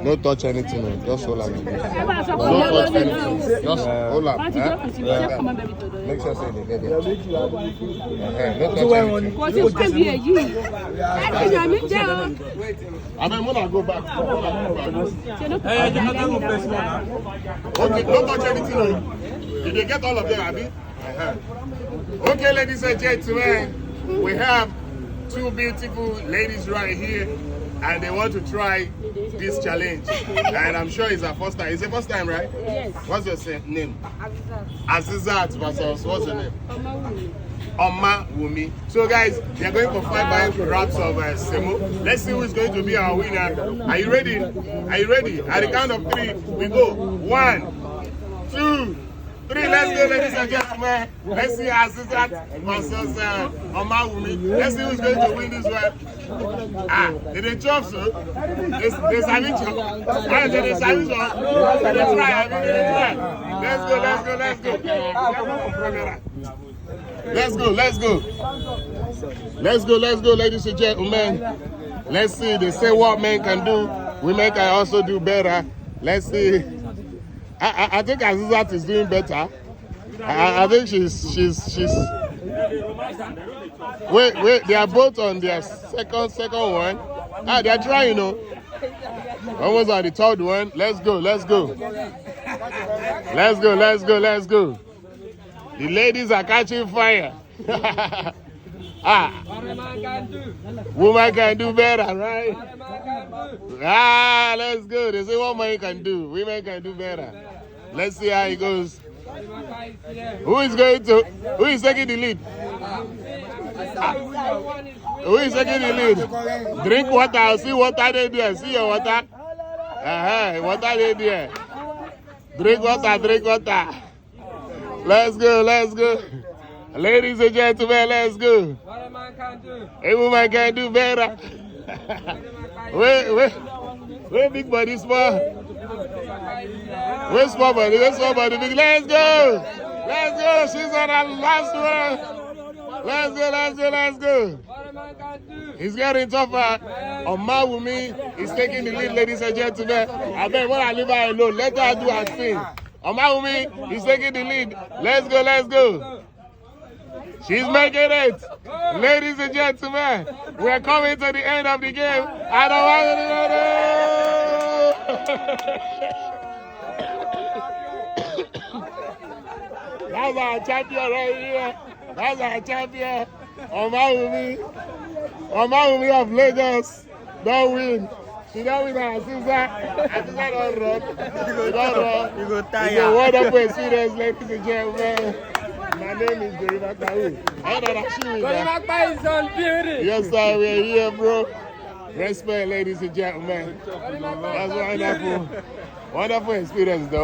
No touch anything. Just hold on. Don't touch anything. Just hold on. Make sure say the lady. Don't touch anything. I mean, when I go back. Okay, don't touch anything. Did you get all of them, Abby? Okay, ladies and gentlemen, we have two beautiful ladies right here, and they want to try this challenge. And I'm sure it's her first time. It's the first time, right? Yes. What's your name? Azizat. Azizat versus what's your name? Oma Wumi. So guys, they're going for 5 wraps of semo. Let's see who's going to be our winner. Are you ready? Are you ready? At the count of 3, we go. 1, 2, 3. Let's go, ladies and gentlemen. Let's see Azizat versus Oma Wumi. Let's see who's going to win this one. Did they chop so? They savage chop. Did they savage chop? Did they try? Let's go. Let's go, ladies and gentlemen. Let's see. They say what men can do, women can also do better. Let's see. I think Azizat is doing better. I think she's. Wait. They are both on their second one. They are trying, Almost on the third one. Let's go. The ladies are catching fire. Woman can do better, right? Let's go. They say what man can do, women can do better. Let's see how it goes. Who is taking the lead? Who is taking the lead? Drink water. See water there. See your water. Water there. Drink water. Let's go. Ladies and gentlemen, let's go. What a man can do. A woman can do better. Wait, big body, small. Wait, small body, big. Let's go. She's on her last one. Let's go. What a man can do. It's getting tougher. Oma Wumi is taking the lead, ladies and gentlemen. I bet when I leave her alone, let her do her thing. Oma Wumi is taking the lead. Let's go. She's making it. Ladies and gentlemen, we're coming to the end of the game. I don't want to That's our champion right here. That's our champion. Oma Wumi of Lagos. Don't win. She don't win her sister. Azizat don't run. She don't run. It's a wonderful experience, ladies and gentlemen. My name is Gorimapa. Gorimapa is on beauty. Yes, sir, we're here, bro. Respect, ladies and gentlemen. That's wonderful. Wonderful experience, though.